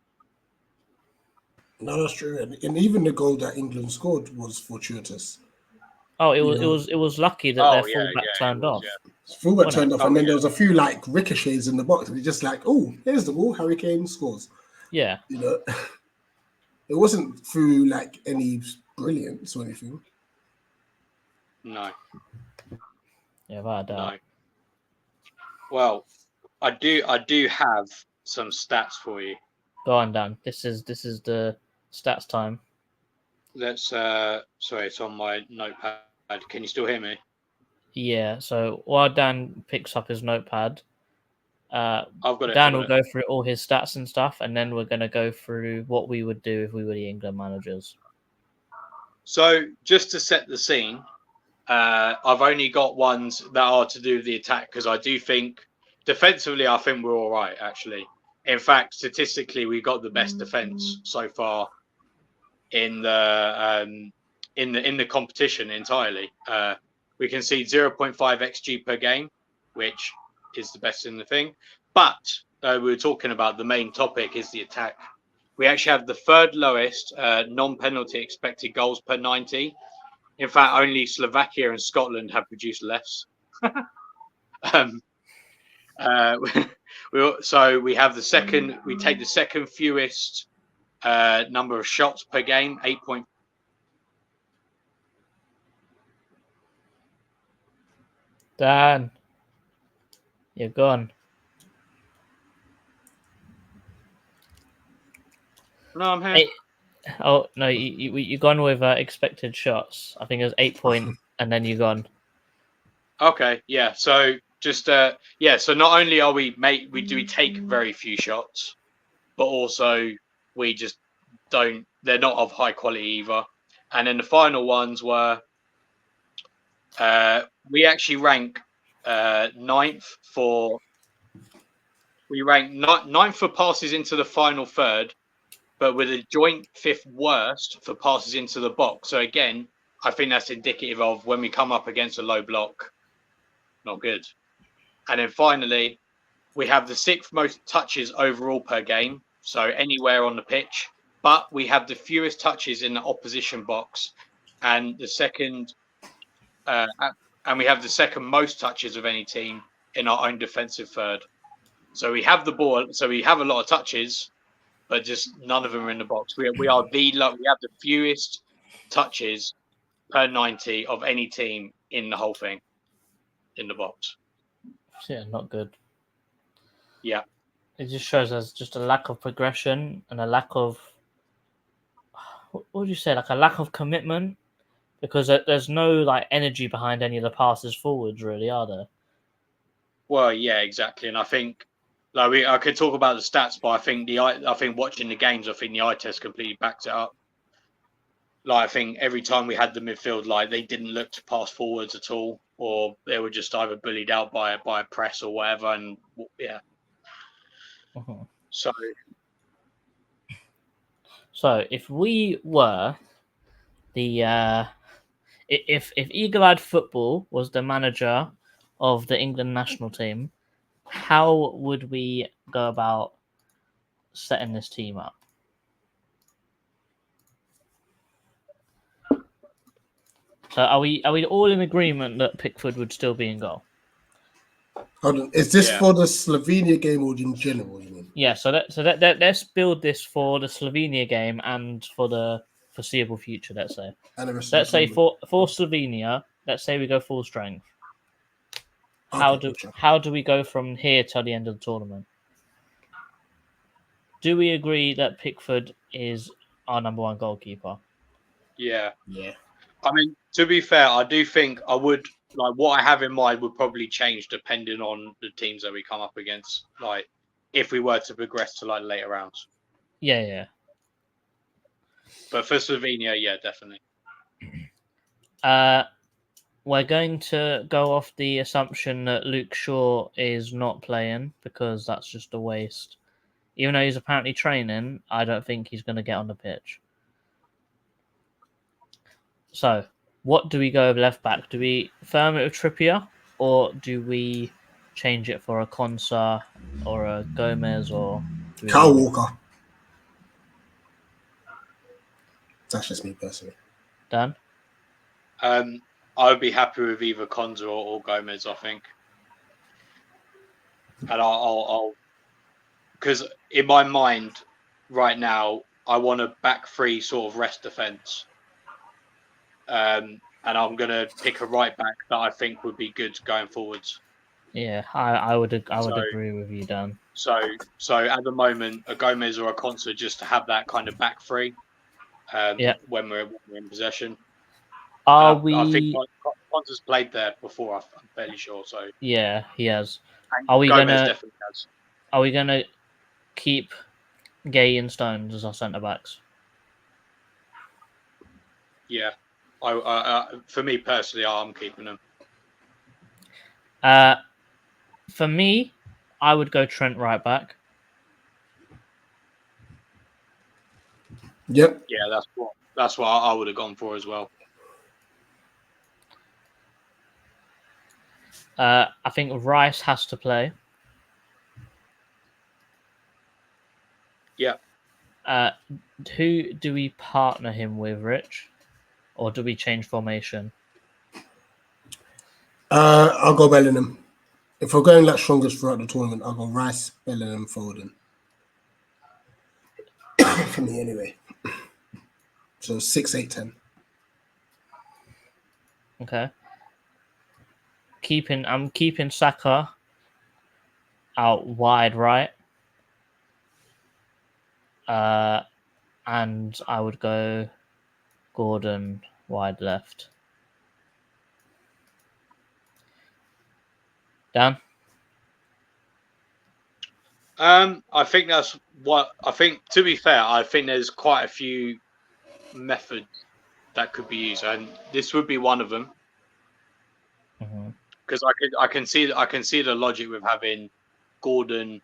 No, that's true. And even the goal that England scored was fortuitous. Oh, it Yeah. was lucky that their Oh, yeah, fullback yeah, it turned was, off. yeah. Fullback Wasn't turned it? off, Oh, and then yeah. there was a few like ricochets in the box, and it's just like, oh, here's the ball. Harry Kane scores. Yeah. You know, it wasn't through like any brilliance or anything. No, Yeah, without a doubt. no. Well, I do have some stats for you. Go on, Dan. This is the stats time. Let's sorry, it's on my notepad. Can you still hear me? Yeah. So while Dan picks up his notepad, I've got it. Dan will go through all his stats and stuff, and then we're going to go through what we would do if we were the England managers. So just to set the scene, I've only got ones that are to do with the attack because I do think defensively, I think we're all right. Actually, in fact, statistically, we've got the best defense so far in the competition entirely. We concede 0.5 xG per game, which is the best in the thing. But we were talking about the main topic is the attack. We actually have the third lowest non-penalty expected goals per 90. In fact, only Slovakia and Scotland have produced less. So we have the second. We take the second fewest number of shots per game, 8. Dan, you're gone. No, I'm here. Oh no, you gone with expected shots. I think it was 8 point, and then you gone. Okay, yeah. So just So not only are we take very few shots, but also we just don't. They're not of high quality either. And then the final ones were we actually rank ninth for. We rank ninth for passes into the final third, but with a joint fifth worst for passes into the box. So again, I think that's indicative of when we come up against a low block, not good. And then finally, we have the sixth most touches overall per game, so anywhere on the pitch, but we have the fewest touches in the opposition box, and the second, and we have the second most touches of any team in our own defensive third. So we have the ball, so we have a lot of touches, but just none of them are in the box. We have the fewest touches per 90 of any team in the whole thing in the box. Yeah, not good. Yeah. It just shows us just a lack of progression and a lack of what would you say, like a lack of commitment, because there's no like energy behind any of the passes forwards, really, are there? Well, yeah, exactly, and I think I could talk about the stats, but I think watching the games, I think the eye test completely backs it up. Like I think every time we had the midfield, like they didn't look to pass forwards at all, or they were just either bullied out by a press or whatever, and yeah. Mm-hmm. So if we were the if Eagle-Eyed Football was the manager of the England national team, how would we go about setting this team up? So are we all in agreement that Pickford would still be in goal? Hold on. Is this for the Slovenia game or in general? You mean? Yeah. So let's build this for the Slovenia game and for the foreseeable future. Let's say. Let's say for Slovenia, let's say we go full strength. How do we go from here till the end of the tournament? Do we agree that Pickford is our number one goalkeeper? Yeah. Yeah. I mean, to be fair, I do think I would what I have in mind would probably change depending on the teams that we come up against. Like if we were to progress to like later rounds. Yeah. But for Slovenia, yeah, definitely. We're going to go off the assumption that Luke Shaw is not playing because that's just a waste. Even though he's apparently training, I don't think he's going to get on the pitch. So, what do we go with left back? Do we firm it with Trippier? or do we change it for a Konsa or a Gomez, or do we Kyle leave it? Walker. That's just me personally. Dan? I would be happy with either Konza or Gomez, I think. And I'll because in my mind right now, I want a back three sort of rest defense. And I'm going to pick a right back that I think would be good going forwards. Yeah, I would So- agree with you, Dan. So at the moment, a Gomez or a Konsa just to have that kind of back three Yeah. when we're in possession. Are I think we? Konsa's played there before, I'm fairly sure. So Yeah, he has. and Are we Gomez gonna? definitely has. Are we gonna keep Gay and Stones as our centre backs? Yeah. For me personally, I'm keeping them. For me, I would go Trent right back. Yep. Yeah, that's what I would have gone for as well. I think Rice has to play. Yeah. Who do we partner him with, Rich? Or do we change formation? I'll go Bellingham. If we're going like strongest throughout the tournament, I'll go Rice, Bellingham, Foden. For me, anyway. So 6, 8, 10. Okay. I'm keeping Saka out wide right. And I would go Gordon wide left. Dan? I think that's what I think. To be fair, I think there's quite a few methods that could be used, and this would be one of them. Because I can see the logic with having Gordon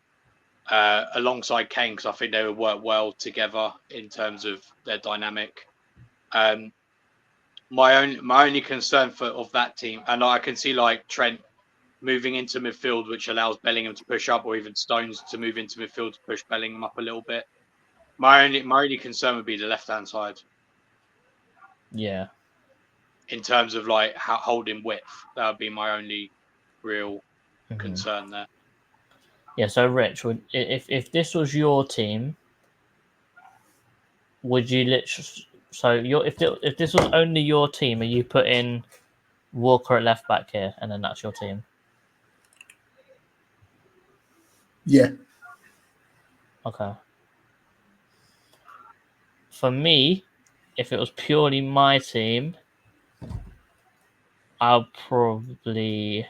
alongside Kane, because I think they would work well together in terms of their dynamic. My only concern of that team, and I can see like Trent moving into midfield, which allows Bellingham to push up, or even Stones to move into midfield to push Bellingham up a little bit. My only concern would be the left hand side. Yeah. In terms of like holding width, that would be my only real concern there. Yeah, so Rich, if this was your team, would you literally? So if this was only your team, are you putting Walker at left back here, and then that's your team? Yeah. Okay. For me, if it was purely my team, I'll probably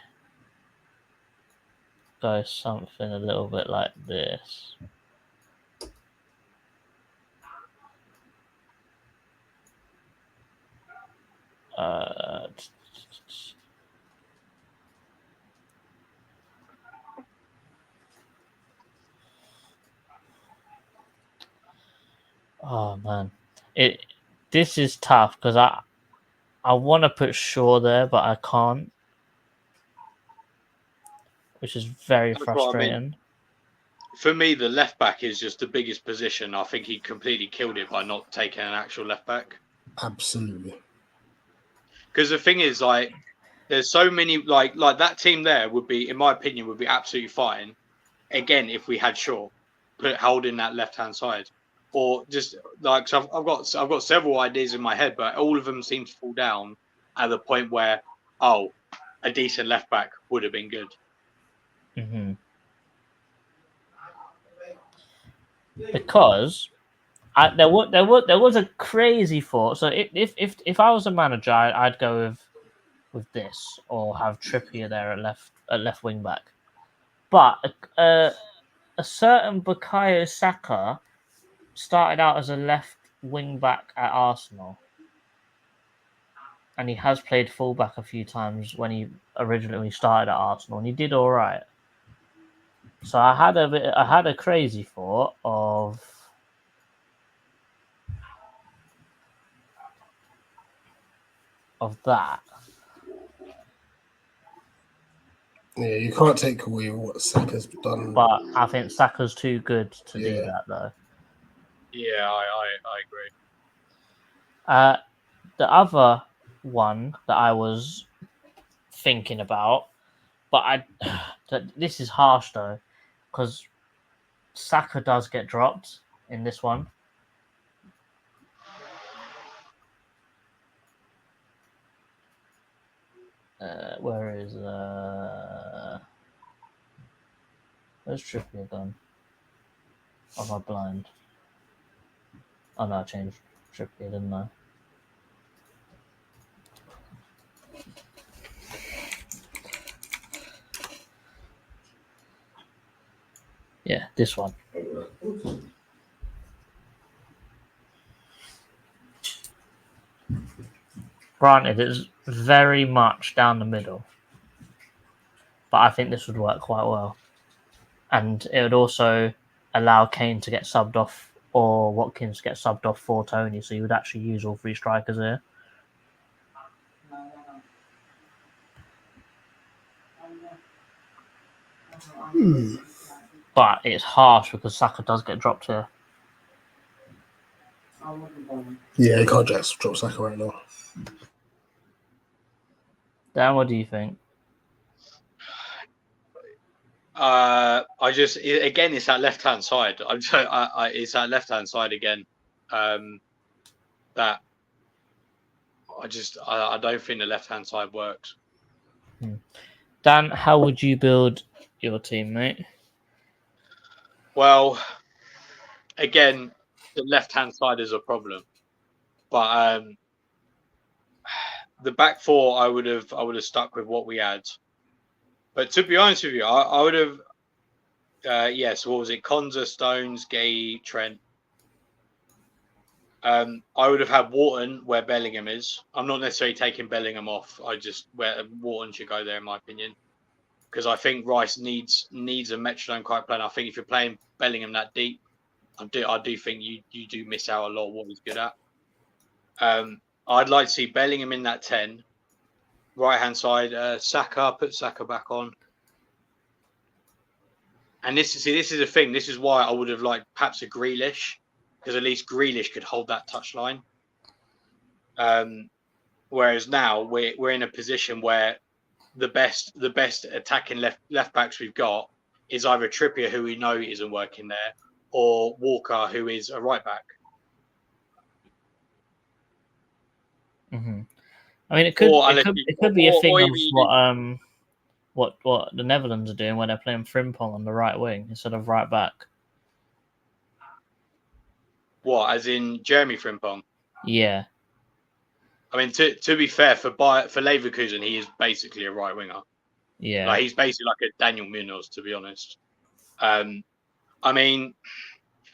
go something a little bit like this. Oh man, this is tough because I want to put Shaw there, but I can't, which is very That's what I mean. frustrating. For me, the left back is just the biggest position. I think he completely killed it by not taking an actual left back. Absolutely. Because the thing is, like, there's so many like that team there would be, in my opinion, would be absolutely fine. Again, if we had Shaw holding that left hand side, or just like, so I've got several ideas in my head, but all of them seem to fall down at the point where, oh, a decent left back would have been good. Because there was a crazy thought. So if I was a manager, I'd go with this, or have Trippier there at left wing back. But a certain Bukayo Saka started out as a left wing back at Arsenal, and he has played fullback a few times when he originally started at Arsenal, and he did all right. So I had a crazy thought of that. Yeah, you can't take away what Saka's done. But I think Saka's too good to do Yeah. that, though. Yeah, I agree. The other one that I was thinking about, but this is harsh though, because Saka does get dropped in this one. Where is where's Trippier gone? Am I blind? Oh no, I changed Trippier, didn't I? Yeah, this one. Granted, it's very much down the middle, but I think this would work quite well. And it would also allow Kane to get subbed off or Watkins to get subbed off for Tony, so you would actually use all three strikers here. But it's harsh because Saka does get dropped here. Yeah, you can't just drop Saka right now. Dan, what do you think? It's that left hand side. It's that left hand side again. That I don't think the left hand side works. Dan, how would you build your team, mate? Well, again, the left hand side is a problem, but the back four I would have stuck with what we had. But to be honest with you, I would have. So what was it? Konza, Stones, Gay, Trent. I would have had Wharton where Bellingham is. I'm not necessarily taking Bellingham off. Where Wharton should go there, in my opinion, because I think Rice needs a metronome type plan. I think if you're playing Bellingham that deep, I do think you do miss out a lot of what he's good at. I'd like to see Bellingham in that 10. Right hand side, Saka. Put Saka back on. And this is the thing. This is why I would have liked perhaps a Grealish, because at least Grealish could hold that touchline. Whereas now we're in a position where the best attacking left backs we've got is either Trippier, who we know isn't working there, or Walker, who is a right back. Mm-hmm. I mean, it could be a thing of what the Netherlands are doing when they're playing Frimpong on the right wing instead of right back. What, as in Jeremy Frimpong? Yeah. I mean, to be fair, for Leverkusen, he is basically a right winger. Yeah. Like, he's basically like a Daniel Munoz, to be honest. I mean,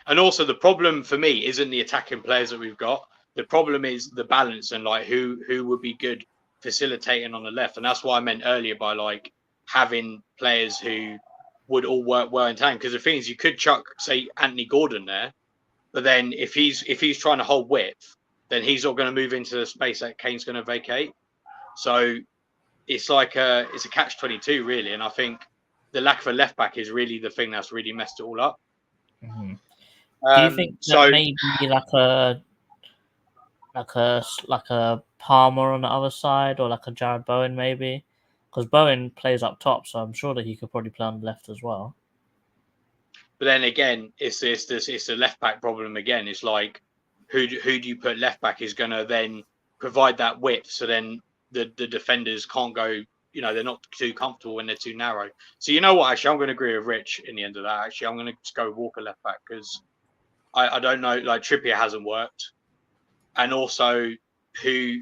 and also the problem for me isn't the attacking players that we've got. The problem is the balance and like who would be good facilitating on the left, and that's what I meant earlier by like having players who would all work well in time. Because the thing is, you could chuck, say, Anthony Gordon there, but then if he's trying to hold width, then he's not going to move into the space that Kane's going to vacate. So it's like it's a catch-22 really, and I think the lack of a left back is really the thing that's really messed it all up. Mm-hmm. Do you think that maybe like a Palmer on the other side, or like a Jared Bowen maybe? Because Bowen plays up top, so I'm sure that he could probably play on the left as well. But then again, it's the left back problem again. It's like who do you put left back is going to then provide that width, so then the defenders can't go. You know, they're not too comfortable when they're too narrow. So you know what? Actually, I'm going to agree with Rich in the end of that. Actually, I'm going to just go Walker left back because I don't know. Like Trippier hasn't worked, and also who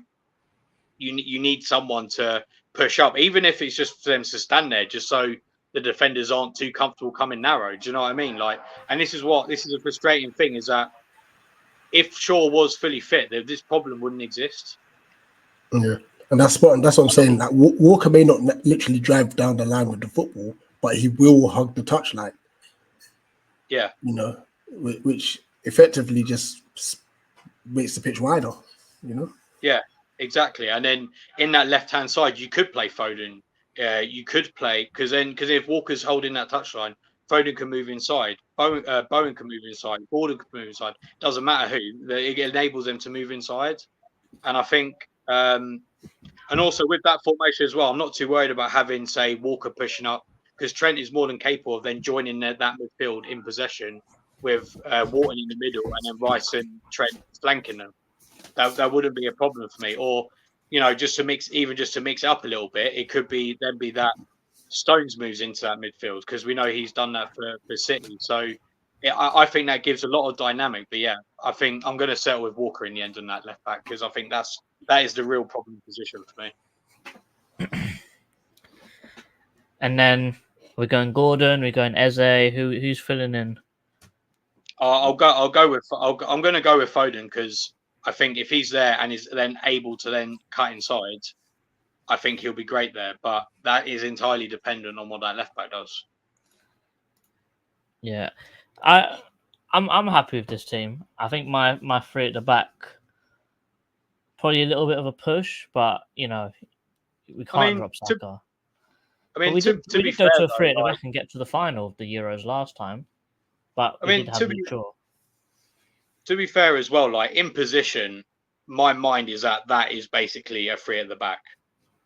you need someone to push up, even if it's just for them to stand there, just so the defenders aren't too comfortable coming narrow. Do you know what I mean? Like, and this is a frustrating thing is that if Shaw was fully fit, this problem wouldn't exist. Yeah, and that's what I'm saying. Like Walker may not literally drive down the line with the football, but he will hug the touchline. Yeah, you know, which effectively just makes the pitch wider. You know. Yeah, exactly. And then in that left-hand side, you could play Foden you could play because if Walker's holding that touchline, Foden can move inside, Bowen can move inside, Gordon can move inside. Doesn't matter who, it enables them to move inside. And I think, and also with that formation as well, I'm not too worried about having, say, Walker pushing up because Trent is more than capable of then joining that midfield in possession with Wharton in the middle and then Rice and Trent flanking them. That wouldn't be a problem for me. Or, just to mix it up a little bit, it could be that Stones moves into that midfield because we know he's done that for City. So I think that gives a lot of dynamic. But yeah, I think I'm going to settle with Walker in the end on that left back because I think that is the real problem position for me. And then we're going Gordon, we're going Eze. Who's filling in? I'm going to go with Foden because I think if he's there and is then able to then cut inside, I think he'll be great there. But that is entirely dependent on what that left back does. Yeah, I'm happy with this team. I think my three at the back probably a little bit of a push, but we can't drop Saka. We did go to a three at the back and get to the final of the Euros last time, but we did have Luke Shaw. To be fair as well, like in position, my mind is that is basically a three at the back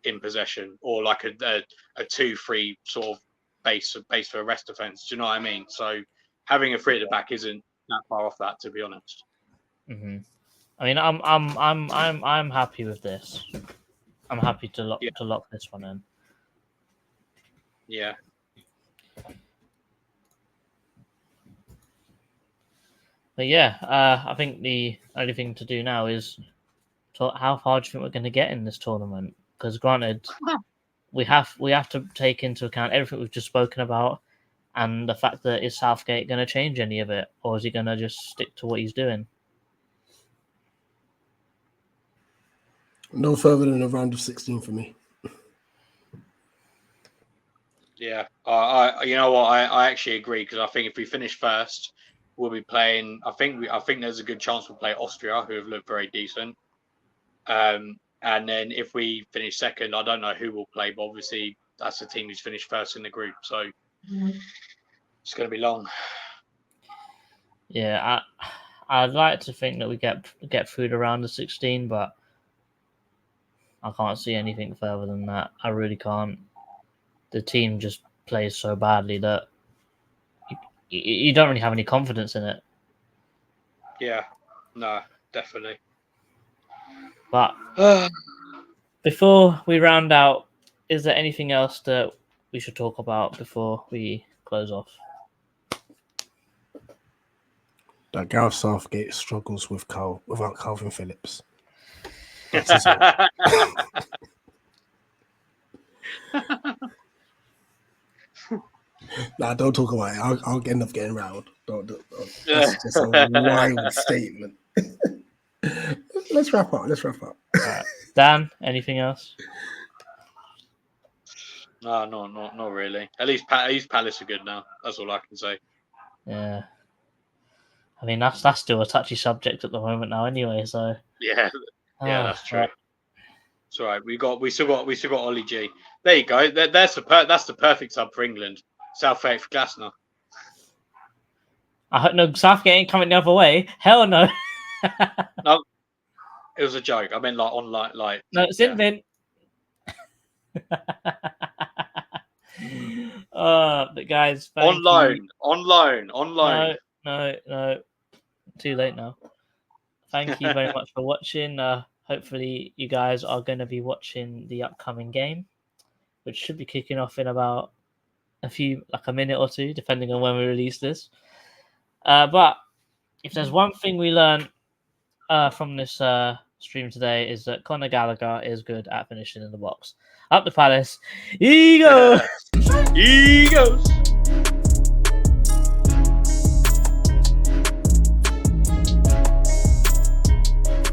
in possession, or like a 2-3 sort of base for a rest defense. Do you know what I mean? So having a three at the back isn't that far off that, to be honest. Mm-hmm. I mean, I'm happy with this. I'm happy to lock this one in. Yeah. But yeah, I think the only thing to do now is how far do you think we're going to get in this tournament? Because granted, we have to take into account everything we've just spoken about, and the fact that is Southgate going to change any of it, or is he going to just stick to what he's doing? No further than a round of 16 for me. Yeah, you know what? I actually agree because I think if we finish first, we'll be playing. I think there's a good chance we'll play Austria, who have looked very decent. And then if we finish second, I don't know who we'll play, but obviously that's the team who's finished first in the group, so it's going to be long. Yeah, I'd like to think that we get through the round of 16, but I can't see anything further than that. I really can't. The team just plays so badly that you don't really have any confidence in it. Yeah, no, definitely. But before we round out, is there anything else that we should talk about before we close off? That Gareth Southgate struggles without Calvin Phillips. Nah, don't talk about it. I'll end up getting riled. Don't. That's just a wild statement. Let's wrap up. Right. Dan, anything else? No, not really. At least Palace are good now. That's all I can say. Yeah. I mean, that's still a touchy subject at the moment now, anyway. So yeah, that's true. Right. It's all right. We still got Ollie G. There you go. That's the perfect sub for England. Southgate for Glasner. I hope no Southgate ain't coming the other way. Hell no. No, it was a joke. I meant like. No, it's in Vin. But guys, on loan. No. Too late now. Thank you very much for watching. Hopefully, you guys are going to be watching the upcoming game, which should be kicking off in about a minute or two, depending on when we release this. But if there's one thing we learned from this stream today, is that Conor Gallagher is good at finishing in the box. Up the Palace. He goes.